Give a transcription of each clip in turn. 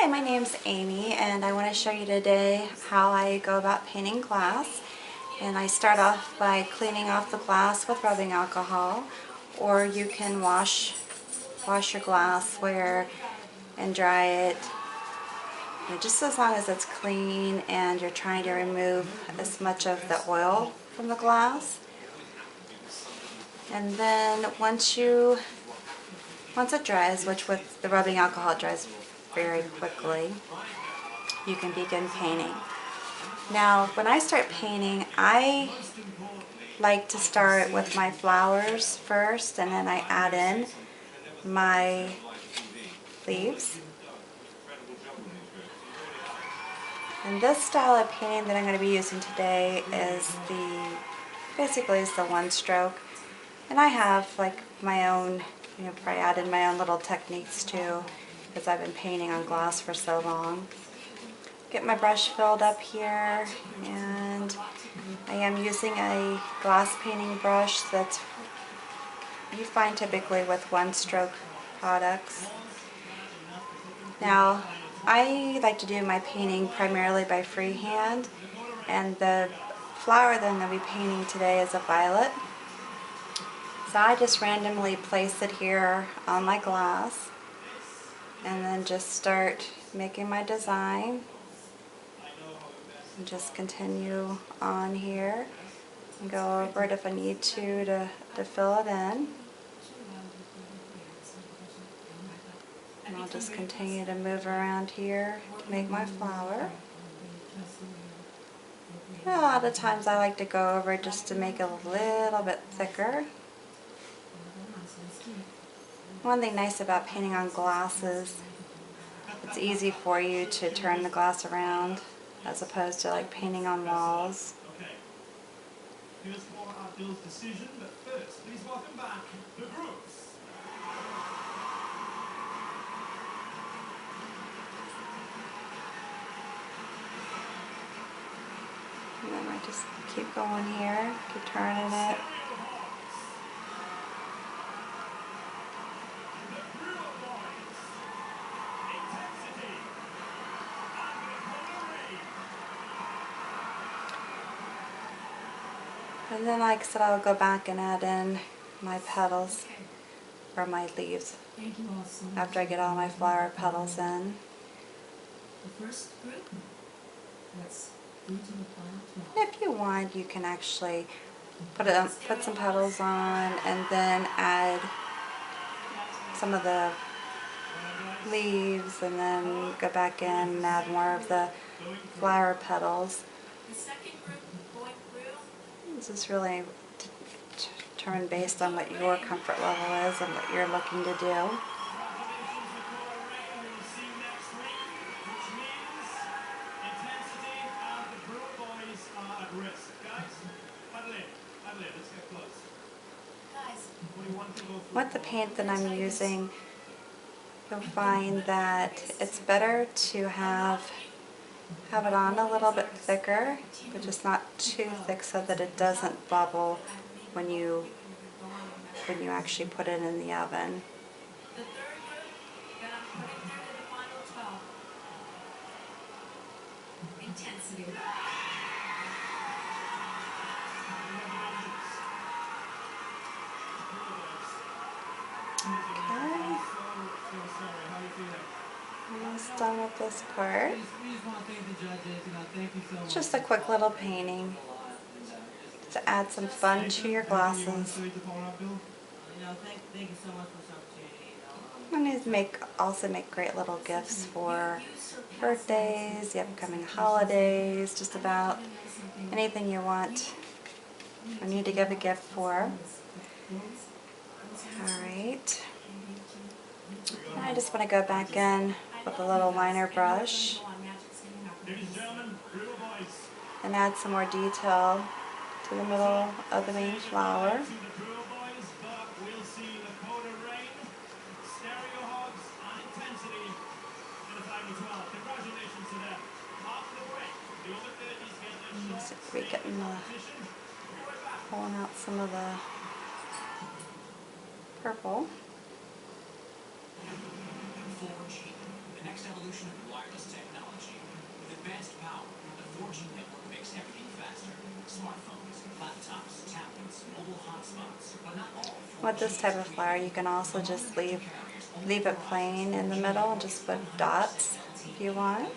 Hi, my name's Amy and I want to show you today how I go about painting glass. And I start off by cleaning off the glass with rubbing alcohol, or you can wash your glassware and dry it, just as long as it's clean and you're trying to remove as much of the oil from the glass. And then once it dries, which with the rubbing alcohol dries very quickly, you can begin painting. Now, when I start painting, I like to start with my flowers first, and then I add in my leaves. And this style of painting that I'm going to be using today is basically the one stroke. And I have like my own, I added my own little techniques too, because I've been painting on glass for so long. Get my brush filled up here, and I am using a glass painting brush that you find typically with one stroke products. Now, I like to do my painting primarily by freehand, and the flower that I'm going to be painting today is a violet. So I just randomly place it here on my glass and then just start making my design. And just continue on here and go over it if I need to fill it in. And I'll just continue to move around here to make my flower. And a lot of times I like to go over it just to make it a little bit thicker. One thing nice about painting on glass is it's easy for you to turn the glass around as opposed to like painting on walls. Here's for Abdul's decision, but first, please welcome back the groups. And then I just keep going here, keep turning it. And then, like I said, I'll go back and add in my petals, or my leaves, after I get all my flower petals in. If you want, you can actually put some petals on and then add some of the leaves, and then go back in and add more of the flower petals. This is really determined based on what your comfort level is and what you're looking to do. With the paint that I'm using, you'll find that it's better to have it on a little bit thicker, but just not too thick so that it doesn't bubble when you actually put it in the oven. Okay. Almost done with this part. Just a quick little painting to add some fun to your glasses. And these also make great little gifts for birthdays, the upcoming holidays, just about anything you want or need to give a gift for. Alright. I just want to go back in with a little liner brush and add some more detail to the middle of the main flower. Pulling out some of the purple. The next evolution revolution of wireless technology. With advanced power, the 4G network makes everything faster. Smartphones, laptops, tablets, mobile hotspots, but not all. With this type of flower, you can also just leave it plain in the middle and just put dots if you want.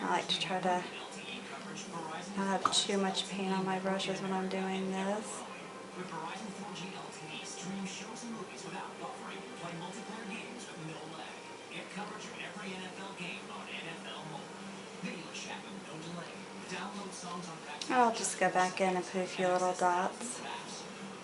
I like to try to not have too much paint on my brushes when I'm doing this. With Verizon 4G LTE, stream shows and movies without buffering. Play multiplayer games with no lag. Get coverage of every NFL game on NFL Mobile. Video chat with no delay. Download songs on back. I'll just go back in and put a few little dots.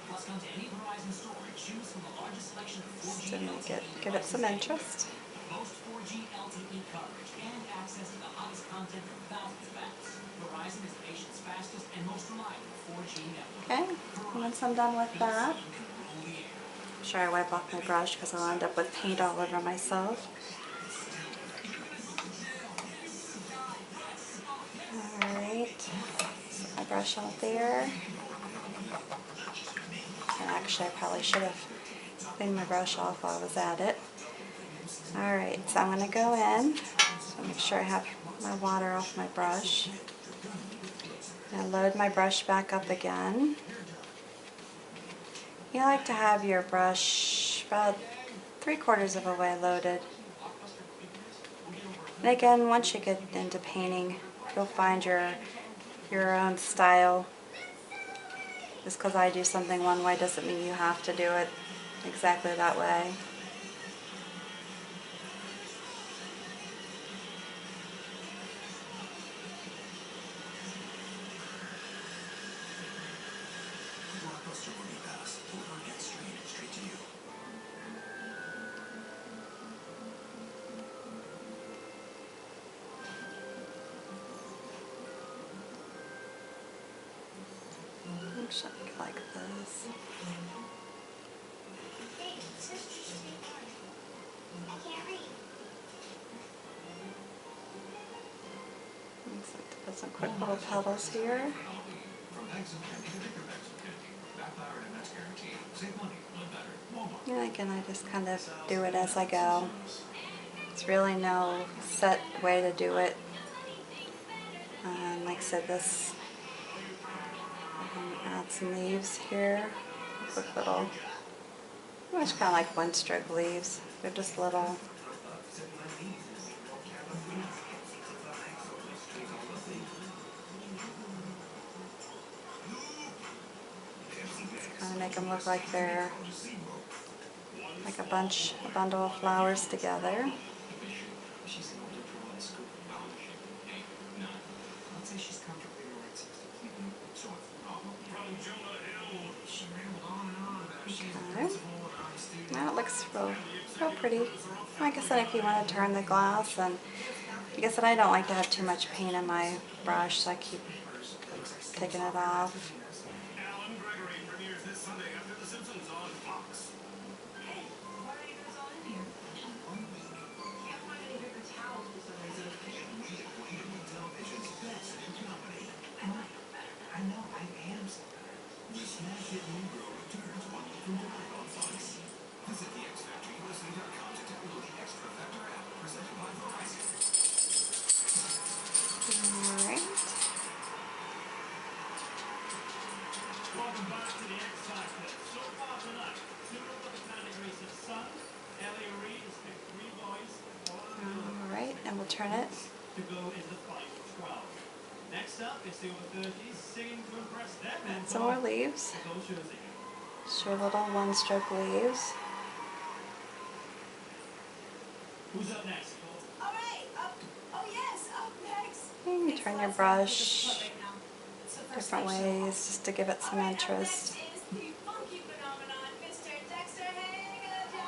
Plus, come to any Verizon store and choose from the largest selection of 4G Just to make it, give it some interest. most 4G LTE coverage and access to the hottest content from thousands of apps. Verizon is the nation's fastest and most reliable 4G network. Okay, and once I'm done with that, I'm sure I wipe off my brush because I'll end up with paint all over myself. Alright, set my brush out there. And actually, I probably should have cleaned my brush off while I was at it. Alright, so I'm going to go in, so make sure I have my water off my brush. Now load my brush back up again. You like to have your brush about 3/4 of a way loaded. And again, once you get into painting, you'll find your own style. Just because I do something one way doesn't mean you have to do it exactly that way. Actually, like this. Looks like to put some quick little petals here. And again, I just kind of do it as I go. It's really no set way to do it. Like I said, this, I'm going to add some leaves here. Quick little, it's kind of like one-stroke leaves. They're just little. Just kind of make them look like they're like a bundle of flowers together. Okay. Now it looks real pretty. Like I said, if you want to turn the glass, and like I said, I don't like to have too much paint in my brush, so I keep taking it off. Alright. Welcome back to the exercise clip. So far tonight, two of the categories of sun. Ellie Reid has picked 3 boys. Alright, and we'll turn it. To go into the final 12. Next up is the over 30s singing to impress them. Add some more leaves. Just your little one-stroke leaves. Who's up next? All right, oh yes, up next. You can turn your brush different ways just to give it some interest. Up next is the funky phenomenon, Mr. Dexter Hagen.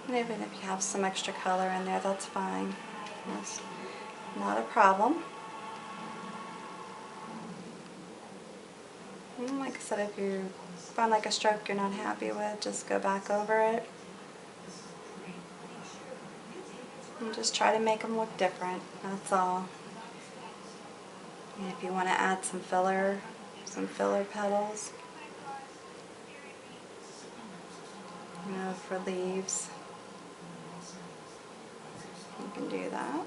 And even if you have some extra color in there, that's fine. That's not a problem. And like I said, if you find like a stroke you're not happy with, just go back over it. And just try to make them look different, that's all. And if you want to add some filler petals, You know, for leaves, you can do that.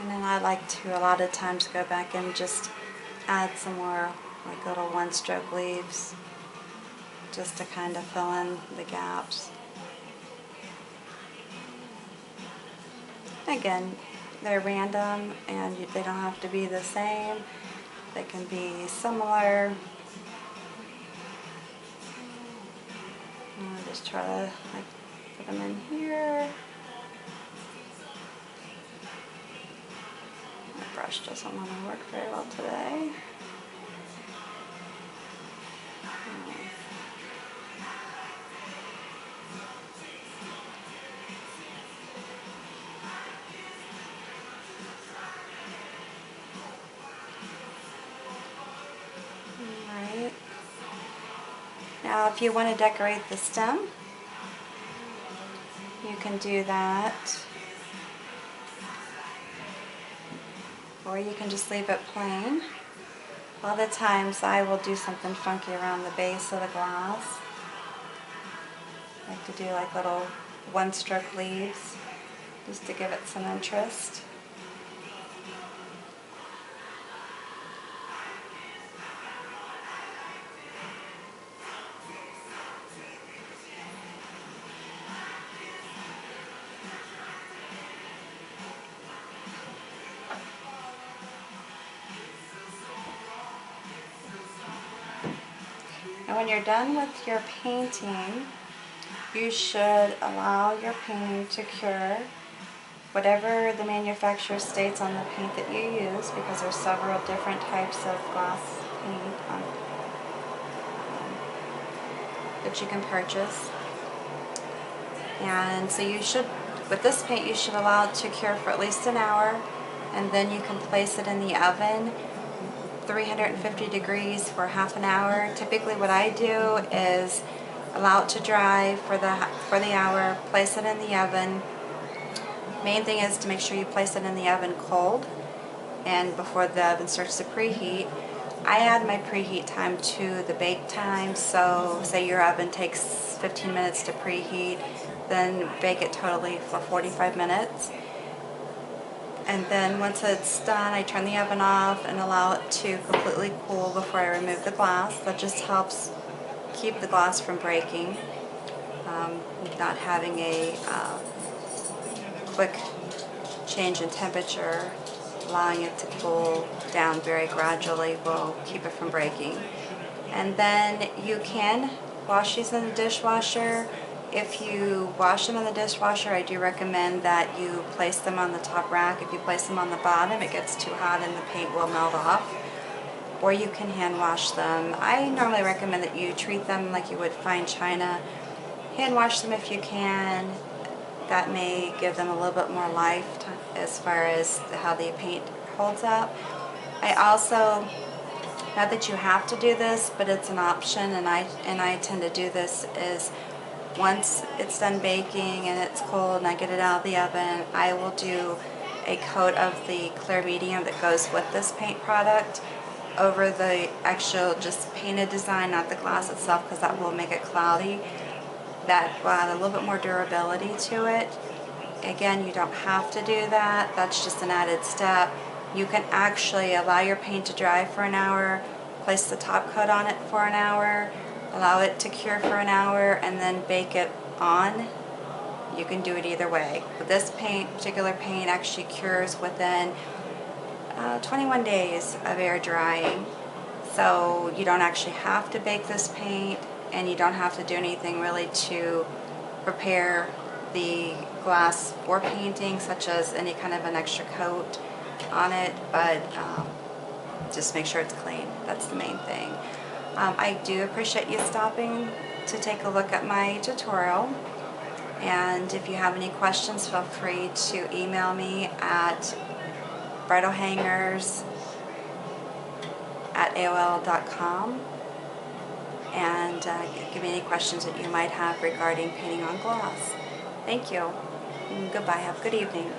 And then I like to a lot of times go back and just add some more like little one-stroke leaves just to kind of fill in the gaps. Again, they're random and they don't have to be the same. They can be similar. I'll just try to like put them in here. My brush doesn't want to work very well today. Alright. Now if you want to decorate the stem, you can do that. Or you can just leave it plain. A lot of times I will do something funky around the base of the glass. I like to do like little one-stroke leaves just to give it some interest. And when you're done with your painting, you should allow your painting to cure. Whatever the manufacturer states on the paint that you use, because there's several different types of glass paint that you can purchase. And so you should, with this paint, you should allow it to cure for at least an hour, and then you can place it in the oven 350 degrees for half an hour. Typically what I do is allow it to dry for the hour, place it in the oven. Main thing is to make sure you place it in the oven cold and before the oven starts to preheat. I add my preheat time to the bake time, so say your oven takes 15 minutes to preheat, then bake it totally for 45 minutes. And then once it's done, I turn the oven off and allow it to completely cool before I remove the glass. That just helps keep the glass from breaking, not having a quick change in temperature. Allowing it to cool down very gradually will keep it from breaking. And then you can wash these in the dishwasher. If you wash them in the dishwasher, I do recommend that you place them on the top rack. If you place them on the bottom, it gets too hot and the paint will melt off. Or you can hand wash them. I normally recommend that you treat them like you would fine china. Hand wash them if you can. That may give them a little bit more life as far as how the paint holds up. I also, not that you have to do this, but it's an option, and I tend to do this, is once it's done baking and it's cold and I get it out of the oven, I will do a coat of the clear medium that goes with this paint product over the actual just painted design, not the glass itself, because that will make it cloudy. That will add a little bit more durability to it. Again, you don't have to do that. That's just an added step. You can actually allow your paint to dry for an hour, place the top coat on it for an hour, allow it to cure for an hour, and then bake it on. You can do it either way. But this particular paint actually cures within 21 days of air drying. So you don't actually have to bake this paint, and you don't have to do anything really to prepare the glass for painting, such as any kind of an extra coat on it, but just make sure it's clean. That's the main thing. I do appreciate you stopping to take a look at my tutorial, and if you have any questions, feel free to email me at bridalhangers@aol.com and give me any questions that you might have regarding painting on glass. Thank you. Goodbye. Have a good evening.